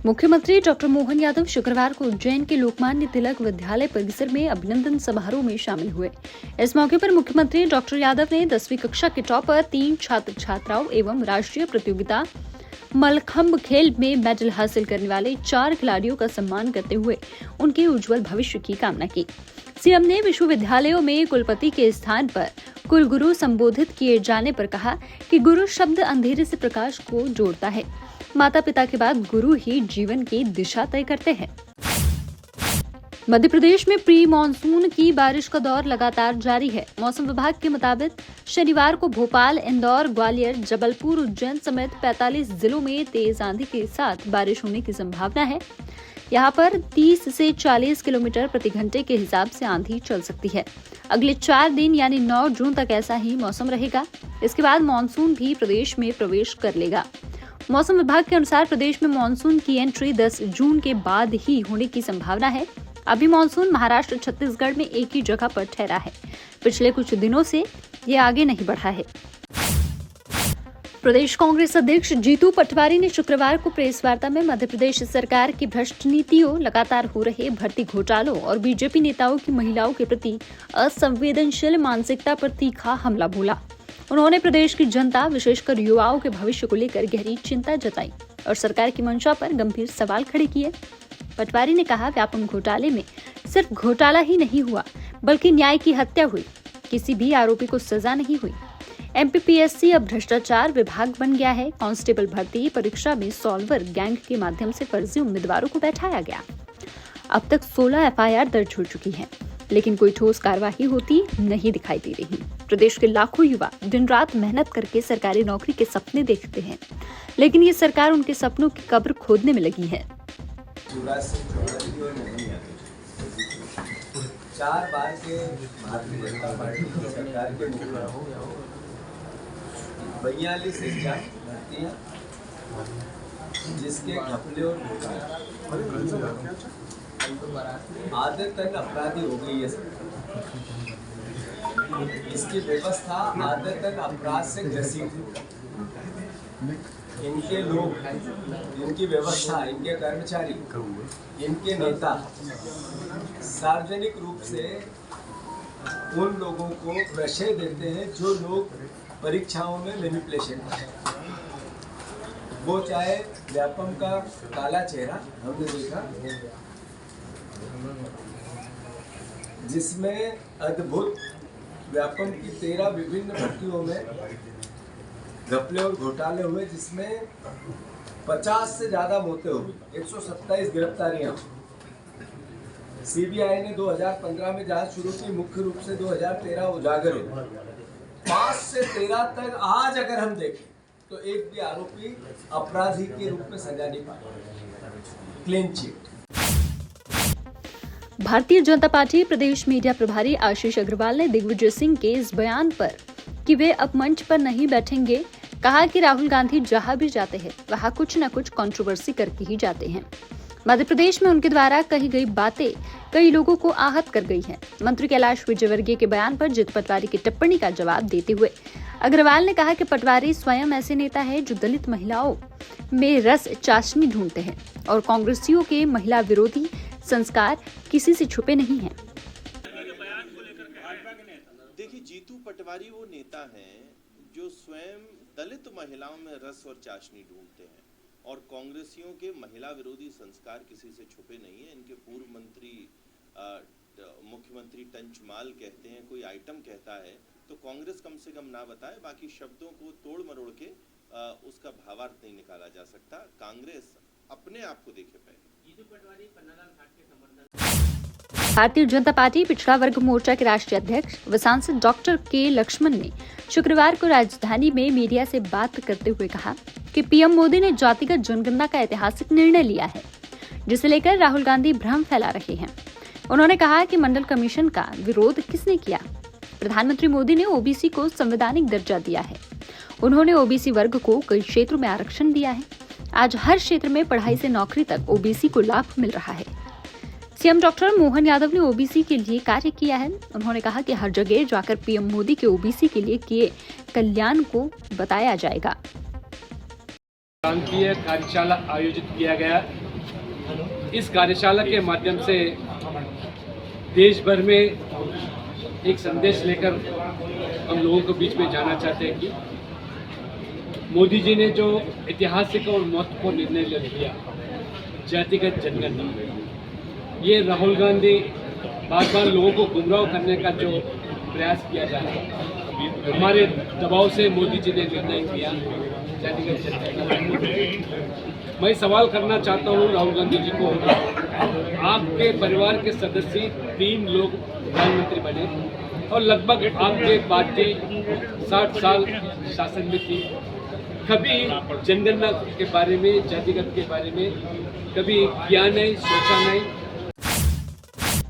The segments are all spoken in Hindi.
मुख्यमंत्री डॉक्टर मोहन यादव शुक्रवार को उज्जैन के लोकमान्य तिलक विद्यालय परिसर में अभिनंदन समारोह में शामिल हुए। इस मौके पर मुख्यमंत्री डॉक्टर यादव ने 10वीं कक्षा के टॉपर 3 छात्र छात्राओं एवं राष्ट्रीय प्रतियोगिता मलखंब खेल में मेडल हासिल करने वाले 4 खिलाड़ियों का सम्मान करते हुए उनके उज्जवल भविष्य की कामना की। सीएम ने विश्वविद्यालयों में कुलपति के स्थान पर कुलगुरु संबोधित किए जाने पर कहा कि गुरु शब्द अंधेरे से प्रकाश को जोड़ता है। माता पिता के बाद गुरु ही जीवन की दिशा तय करते हैं। मध्य प्रदेश में प्री मानसून की बारिश का दौर लगातार जारी है। मौसम विभाग के मुताबिक शनिवार को भोपाल, इंदौर, ग्वालियर, जबलपुर, उज्जैन समेत 45 जिलों में तेज आंधी के साथ बारिश होने की संभावना है। यहाँ पर 30 से 40 किलोमीटर प्रति घंटे के हिसाब से आंधी चल सकती है। अगले 4 दिन यानी 9 जून तक ऐसा ही मौसम रहेगा। इसके बाद मानसून भी प्रदेश में प्रवेश कर लेगा। मौसम विभाग के अनुसार प्रदेश में मानसून की एंट्री 10 जून के बाद ही होने की संभावना है। अभी मानसून महाराष्ट्र, छत्तीसगढ़ में एक ही जगह पर ठहरा है। पिछले कुछ दिनों से ये आगे नहीं बढ़ा है। प्रदेश कांग्रेस अध्यक्ष जीतू पटवारी ने शुक्रवार को प्रेस वार्ता में मध्य प्रदेश सरकार की भ्रष्ट नीतियों, लगातार हो रहे भर्ती घोटालों और बीजेपी नेताओं की महिलाओं के प्रति असंवेदनशील मानसिकता पर तीखा हमला बोला। उन्होंने प्रदेश की जनता, विशेषकर युवाओं के भविष्य को लेकर गहरी चिंता जताई और सरकार की मंशा पर गंभीर सवाल खड़े किए। पटवारी ने कहा, व्यापम घोटाले में सिर्फ घोटाला ही नहीं हुआ, बल्कि न्याय की हत्या हुई। किसी भी आरोपी को सजा नहीं हुई। एमपीपीएससी अब भ्रष्टाचार विभाग बन गया है। कांस्टेबल भर्ती परीक्षा में सॉल्वर गैंग के माध्यम से फर्जी उम्मीदवारों को बैठाया गया। अब तक 16 एफआईआर दर्ज हो चुकी हैं, लेकिन कोई ठोस कार्रवाई होती नहीं दिखाई दे रही। प्रदेश के लाखों युवा दिन रात मेहनत करके सरकारी नौकरी के सपने देखते हैं, लेकिन ये सरकार उनके सपनों की कब्र खोदने में लगी है। 4 बार के भारतीय जनता पार्टी की सरकार के मुखिया 42 भर्तियां, जिसके घपले और आदतन अपराधी हो गई है। इसकी व्यवस्था आदतन अपराध से ग्रसित है। इनके लोग, इनकी व्यवस्था, इनके कर्मचारी, इनके नेता सार्वजनिक रूप से उन लोगों को प्रश्रय देते हैं जो लोग परीक्षाओं में मैनिपुलेशन करते हैं। वो चाहे व्यापम का काला चेहरा हमने देखा, जिसमें अद्भुत व्यापम की 13 विभिन्न भर्तियों में घपले और घोटाले हुए, जिसमें 50 से ज्यादा मौतें हुई, 127 गिरफ्तारियां। सीबीआई ने 2015 में जांच शुरू की, मुख्य रूप से 2013 उजागर हुआ। 5 से 13 तक आज अगर हम देखें तो एक भी आरोपी अपराधी के रूप में सजा नहीं पाया। Clean chit. Bharatiya Janata party प्रदेश मीडिया प्रभारी आशीष अग्रवाल ने दिग्विजय सिंह के इस बयान पर कि वे अब मंच पर नहीं बैठेंगे, कहा कि राहुल गांधी जहां भी जाते हैं वहां कुछ न कुछ कंट्रोवर्सी करके ही जाते हैं। मध्य प्रदेश में उनके द्वारा कही गई बातें कई लोगों को आहत कर गई हैं। मंत्री कैलाश विजयवर्गीय के बयान पर जीतू पटवारी की टिप्पणी का जवाब देते हुए अग्रवाल ने कहा कि पटवारी स्वयं ऐसे नेता है जो दलित महिलाओं में रस चाशनी ढूंढते हैं और कांग्रेसियों के महिला विरोधी संस्कार किसी से छुपे नहीं हैं। देखिए, जीतू पटवारी वो नेता हैं जो स्वयं दलित महिलाओं में रस और चाशनी ढूंढते हैं और कांग्रेसियों के महिला विरोधी संस्कार किसी से छुपे नहीं है। इनके पूर्व मंत्री मुख्यमंत्री टंचमाल कहते हैं, कोई आइटम कहता है तो कांग्रेस कम से कम ना बताए, बाकी शब्दों को तोड़ मरोड़ के उसका भावार्थ नहीं निकाला जा सकता। कांग्रेस अपने आप को देखे पहले। भारतीय जनता पार्टी पिछड़ा वर्ग मोर्चा के राष्ट्रीय अध्यक्ष व सांसद डॉक्टर के लक्ष्मण ने शुक्रवार को राजधानी में मीडिया से बात करते हुए कहा कि पीएम मोदी ने जातिगत जनगणना का ऐतिहासिक निर्णय लिया है, जिसे लेकर राहुल गांधी भ्रम फैला रहे हैं। उन्होंने कहा कि मंडल कमीशन का विरोध किसने किया? प्रधानमंत्री मोदी ने ओबीसी को संवैधानिक दर्जा दिया है। उन्होंने ओबीसी वर्ग को कई क्षेत्रों में आरक्षण दिया है। आज हर क्षेत्र में पढ़ाई से नौकरी तक ओबीसी को लाभ मिल रहा है। सीएम डॉक्टर मोहन यादव ने ओबीसी के लिए कार्य किया है। उन्होंने कहा कि हर जगह जाकर पीएम मोदी के ओबीसी के लिए किए कल्याण को बताया जाएगा। क्रांतीय कार्यशाला आयोजित किया गया इस कार्यशाला के माध्यम से देश भर में एक संदेश लेकर हम लोगों के बीच में जाना चाहते हैं कि मोदी जी ने जो ऐतिहासिक और महत्वपूर्ण निर्णय ले लिया जातिगत जनगणना, ये राहुल गांधी बार बार लोगों को गुमराह करने का जो प्रयास किया जा रहा है, हमारे दबाव से मोदी जी ने निर्णय किया जातिगत जनगणना। मैं सवाल करना चाहता हूँ राहुल गांधी जी को, आपके परिवार के सदस्य 3 लोग प्रधानमंत्री बने और लगभग आपके पार्टी 60 साल शासन में थी, कभी जनगणना के बारे में, जातिगत के बारे में कभी किया नहीं, सोचा नहीं।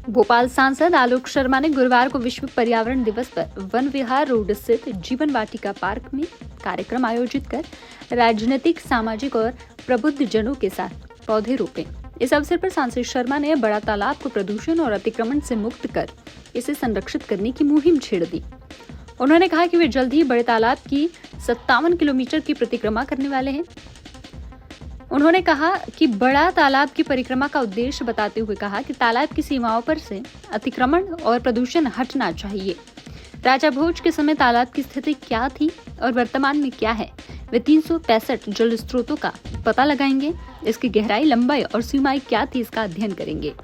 भोपाल सांसद आलोक शर्मा ने गुरुवार को विश्व पर्यावरण दिवस पर वन विहार रोड स्थित जीवन वाटिका पार्क में कार्यक्रम आयोजित कर राजनीतिक, सामाजिक और प्रबुद्ध जनों के साथ पौधे रोपे। इस अवसर पर सांसद शर्मा ने बड़ा तालाब को प्रदूषण और अतिक्रमण से मुक्त कर इसे संरक्षित करने की मुहिम छेड़ दी। उन्होंने कहा कि वे जल्द ही बड़े तालाब की 57 किलोमीटर की परिक्रमा करने वाले हैं। उन्होंने कहा कि बड़ा तालाब की परिक्रमा का उद्देश्य बताते हुए कहा कि तालाब की सीमाओं पर से अतिक्रमण और प्रदूषण हटना चाहिए। राजा भोज के समय तालाब की स्थिति क्या थी और वर्तमान में क्या है, वे 365 जल स्रोतों का पता लगाएंगे। इसकी गहराई, लंबाई और सीमाएं क्या थी, इसका अध्ययन करेंगे।